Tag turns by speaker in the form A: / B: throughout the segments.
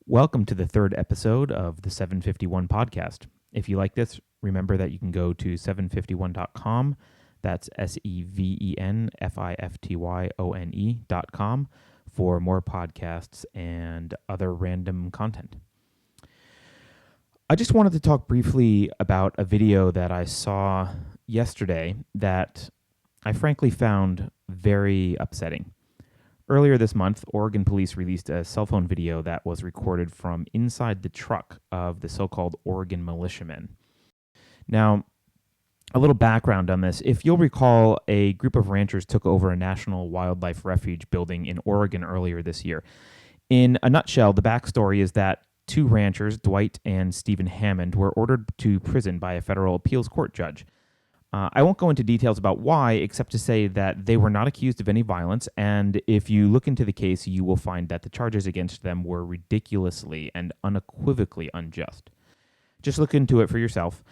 A: Welcome to the third episode of the 751 podcast. If you like this, remember that you can go to 751.com. That's SEVENFIFTYONE.com for more podcasts and other random content. I just wanted to talk briefly about a video that I saw yesterday that I frankly found very upsetting. Earlier this month, Oregon police released a cell phone video that was recorded from inside the truck of the so-called Oregon militiamen. Now, a little background on this. If you'll recall, a group of ranchers took over a national wildlife refuge building in Oregon earlier this year. In a nutshell, the backstory is that two ranchers, Dwight and Stephen Hammond, were ordered to prison by a federal appeals court judge. I won't go into details about why, except to say that they were not accused of any violence, and if you look into the case, you will find that the charges against them were ridiculously and unequivocally unjust. Just look into it for yourself.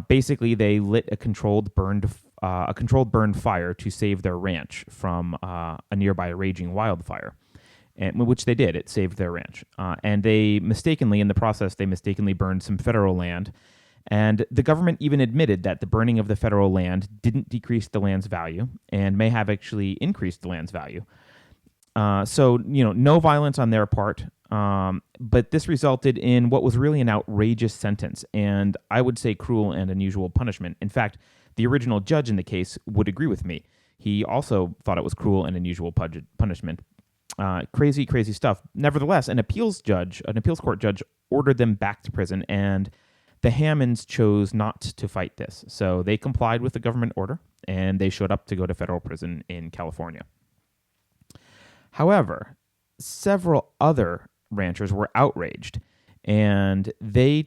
A: Basically, they lit a controlled burn fire to save their ranch from a nearby raging wildfire, which they did. It saved their ranch. And in the process, they mistakenly burned some federal land. And the government even admitted that the burning of the federal land didn't decrease the land's value and may have actually increased the land's value. No violence on their part, but this resulted in what was really an outrageous sentence, and I would say cruel and unusual punishment. In fact, the original judge in the case would agree with me. He also thought it was cruel and unusual punishment. Crazy stuff. Nevertheless, an appeals court judge ordered them back to prison, and the Hammonds chose not to fight this, so they complied with the government order, and they showed up to go to federal prison in California. However, several other ranchers were outraged, and they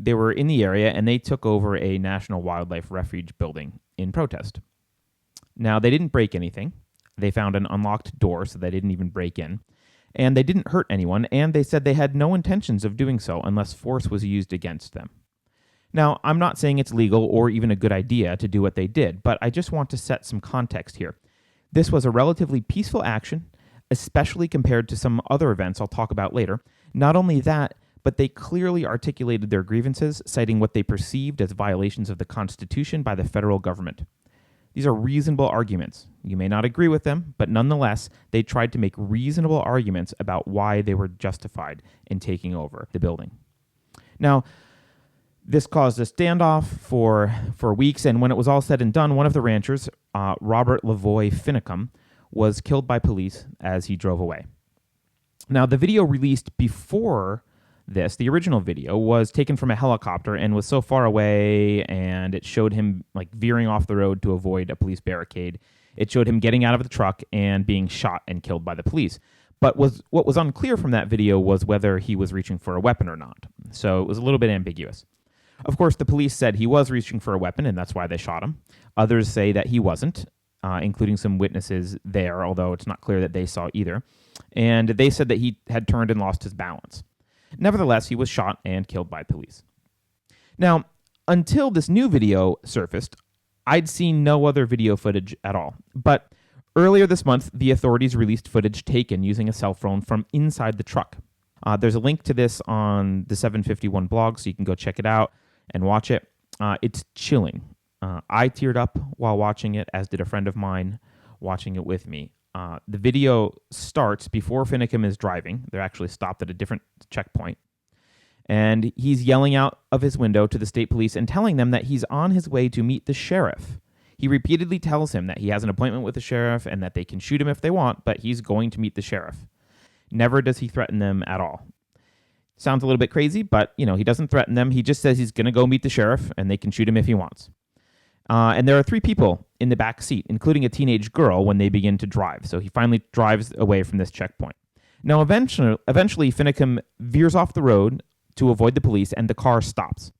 A: were in the area, and they took over a national wildlife refuge building in protest. Now, they didn't break anything. They found an unlocked door, so they didn't even break in, and they didn't hurt anyone, and they said they had no intentions of doing so unless force was used against them. Now, I'm not saying it's legal or even a good idea to do what they did, but I just want to set some context here. This was a relatively peaceful action, especially compared to some other events I'll talk about later. Not only that, but they clearly articulated their grievances, citing what they perceived as violations of the Constitution by the federal government. These are reasonable arguments. You may not agree with them, but nonetheless, they tried to make reasonable arguments about why they were justified in taking over the building. Now, this caused a standoff for weeks, and when it was all said and done, one of the ranchers, Robert Finicum, was killed by police as he drove away. Now, the video released before this, the original video, was taken from a helicopter and was so far away, and it showed him veering off the road to avoid a police barricade. It showed him getting out of the truck and being shot and killed by the police. But what was unclear from that video was whether he was reaching for a weapon or not. So it was a little bit ambiguous. Of course, the police said he was reaching for a weapon, and that's why they shot him. Others say that he wasn't, including some witnesses there, although it's not clear that they saw either. And they said that he had turned and lost his balance. Nevertheless, he was shot and killed by police. Now, until this new video surfaced, I'd seen no other video footage at all. But earlier this month, the authorities released footage taken using a cell phone from inside the truck. There's a link to this on the 751 blog, so you can go check it out and watch it. It's chilling. I teared up while watching it, as did a friend of mine watching it with me. The video starts before Finicum is driving. They're actually stopped at a different checkpoint. And he's yelling out of his window to the state police and telling them that he's on his way to meet the sheriff. He repeatedly tells him that he has an appointment with the sheriff and that they can shoot him if they want, but he's going to meet the sheriff. Never does he threaten them at all. Sounds a little bit crazy, but he doesn't threaten them. He just says he's going to go meet the sheriff, and they can shoot him if he wants. And there are three people in the back seat, including a teenage girl, when they begin to drive. So he finally drives away from this checkpoint. Now, eventually, Finicum veers off the road to avoid the police, and the car stops.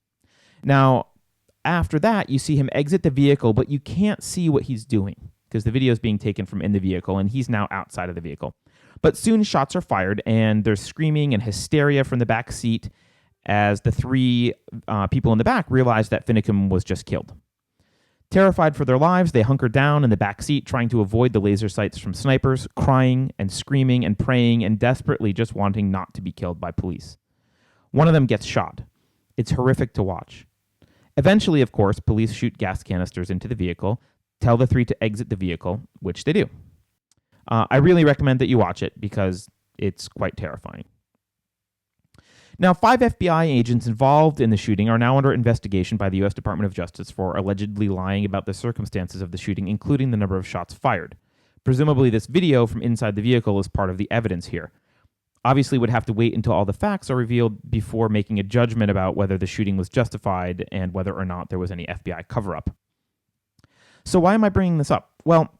A: Now, after that, you see him exit the vehicle, but you can't see what he's doing because the video is being taken from in the vehicle, and he's now outside of the vehicle. But soon shots are fired, and there's screaming and hysteria from the back seat as the three people in the back realize that Finicum was just killed. Terrified for their lives, they hunker down in the back seat, trying to avoid the laser sights from snipers, crying and screaming and praying and desperately just wanting not to be killed by police. One of them gets shot. It's horrific to watch. Eventually, of course, police shoot gas canisters into the vehicle, tell the three to exit the vehicle, which they do. I really recommend that you watch it because it's quite terrifying. Now, 5 FBI agents involved in the shooting are now under investigation by the U.S. Department of Justice for allegedly lying about the circumstances of the shooting, including the number of shots fired. Presumably, this video from inside the vehicle is part of the evidence here. Obviously, would have to wait until all the facts are revealed before making a judgment about whether the shooting was justified and whether or not there was any FBI cover-up. So why am I bringing this up? Well,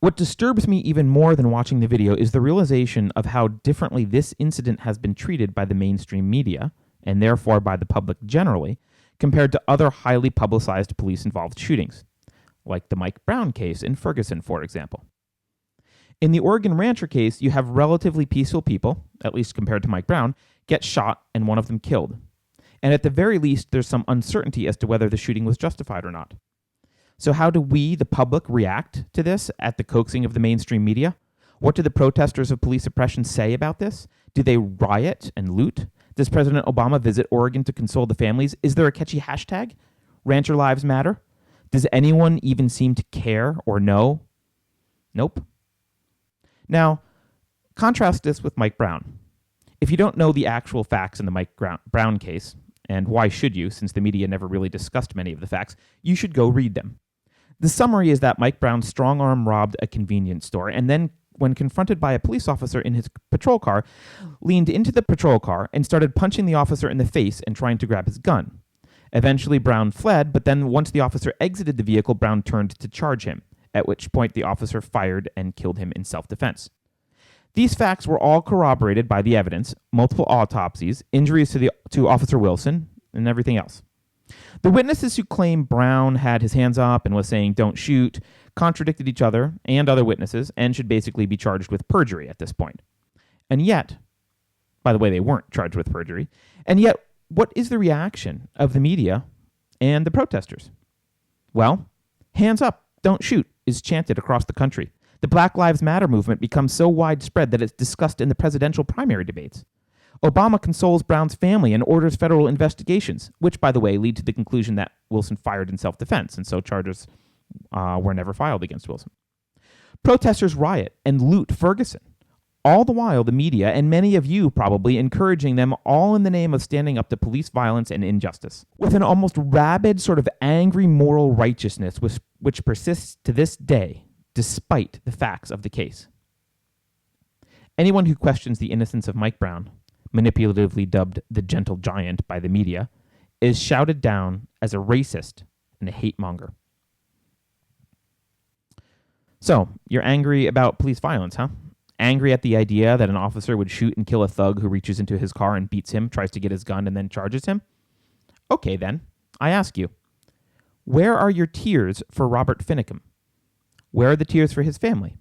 A: what disturbs me even more than watching the video is the realization of how differently this incident has been treated by the mainstream media, and therefore by the public generally, compared to other highly publicized police-involved shootings, like the Mike Brown case in Ferguson, for example. In the Oregon Rancher case, you have relatively peaceful people, at least compared to Mike Brown, get shot and one of them killed. And at the very least, there's some uncertainty as to whether the shooting was justified or not. So how do we, the public, react to this at the coaxing of the mainstream media? What do the protesters of police oppression say about this? Do they riot and loot? Does President Obama visit Oregon to console the families? Is there a catchy hashtag? Rancher Lives Matter? Does anyone even seem to care or know? Nope. Now, contrast this with Mike Brown. If you don't know the actual facts in the Mike Brown case, and why should you, since the media never really discussed many of the facts, you should go read them. The summary is that Mike Brown strong-arm robbed a convenience store, and then, when confronted by a police officer in his patrol car, leaned into the patrol car and started punching the officer in the face and trying to grab his gun. Eventually, Brown fled, but then once the officer exited the vehicle, Brown turned to charge him, at which point the officer fired and killed him in self-defense. These facts were all corroborated by the evidence, multiple autopsies, injuries to Officer Wilson, and everything else. The witnesses who claim Brown had his hands up and was saying don't shoot contradicted each other and other witnesses and should basically be charged with perjury at this point. And yet, by the way, they weren't charged with perjury, and yet what is the reaction of the media and the protesters? Well, hands up, don't shoot is chanted across the country. The Black Lives Matter movement becomes so widespread that it's discussed in the presidential primary debates. Obama consoles Brown's family and orders federal investigations, which, by the way, lead to the conclusion that Wilson fired in self-defense, and so charges were never filed against Wilson. Protesters riot and loot Ferguson. All the while, the media, and many of you probably, encouraging them all in the name of standing up to police violence and injustice. With an almost rabid sort of angry moral righteousness which persists to this day, despite the facts of the case. Anyone who questions the innocence of Mike Brown, manipulatively dubbed the gentle giant by the media, is shouted down as a racist and a hate monger. So, you're angry about police violence, huh? Angry at the idea that an officer would shoot and kill a thug who reaches into his car and beats him, tries to get his gun, and then charges him? Okay, then, I ask you, where are your tears for Robert Finicum? Where are the tears for his family?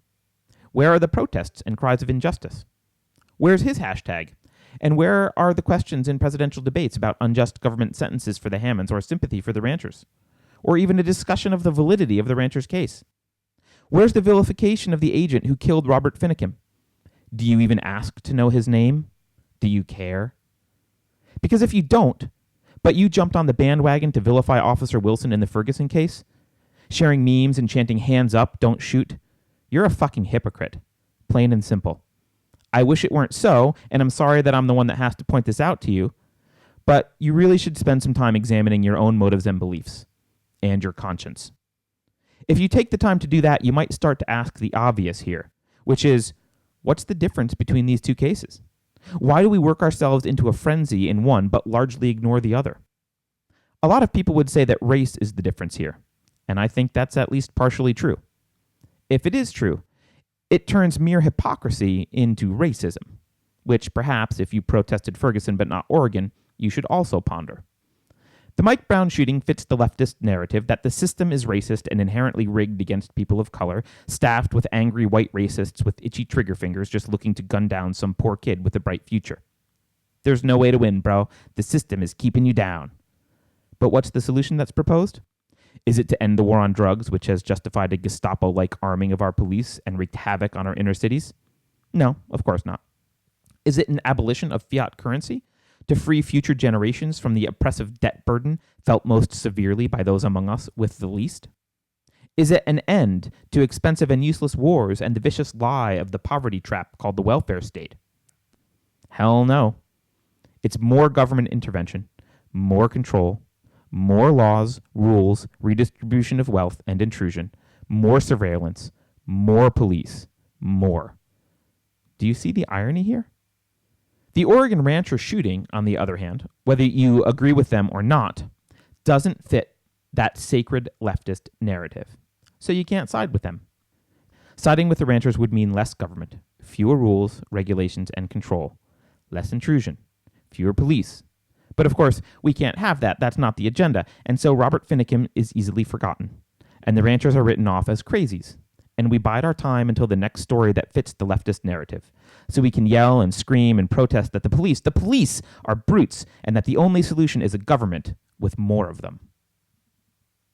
A: Where are the protests and cries of injustice? Where's his hashtag? And where are the questions in presidential debates about unjust government sentences for the Hammonds or sympathy for the ranchers? Or even a discussion of the validity of the rancher's case? Where's the vilification of the agent who killed Robert Finicum? Do you even ask to know his name? Do you care? Because if you don't, but you jumped on the bandwagon to vilify Officer Wilson in the Ferguson case, sharing memes and chanting hands up, don't shoot, you're a fucking hypocrite. Plain and simple. I wish it weren't so, and I'm sorry that I'm the one that has to point this out to you, but you really should spend some time examining your own motives and beliefs, and your conscience. If you take the time to do that, you might start to ask the obvious here, which is, what's the difference between these two cases? Why do we work ourselves into a frenzy in one but largely ignore the other? A lot of people would say that race is the difference here, and I think that's at least partially true. If it is true, it turns mere hypocrisy into racism, which perhaps if you protested Ferguson but not Oregon, you should also ponder. The Mike Brown shooting fits the leftist narrative that the system is racist and inherently rigged against people of color, staffed with angry white racists with itchy trigger fingers just looking to gun down some poor kid with a bright future. There's no way to win, bro. The system is keeping you down. But what's the solution that's proposed? Is it to end the war on drugs, which has justified a Gestapo-like arming of our police and wreaked havoc on our inner cities? No, of course not. Is it an abolition of fiat currency? To free future generations from the oppressive debt burden felt most severely by those among us with the least? Is it an end to expensive and useless wars and the vicious lie of the poverty trap called the welfare state? Hell no. It's more government intervention, more control, more laws, rules, redistribution of wealth and intrusion, more surveillance, more police, more. Do you see the irony here? The Oregon Rancher shooting, on the other hand, whether you agree with them or not, doesn't fit that sacred leftist narrative. So you can't side with them. Siding with the ranchers would mean less government, fewer rules, regulations, and control, less intrusion, fewer police. But of course, we can't have that. That's not the agenda. And so Robert Finicum is easily forgotten. And the ranchers are written off as crazies. And we bide our time until the next story that fits the leftist narrative. So we can yell and scream and protest that the police are brutes, and that the only solution is a government with more of them.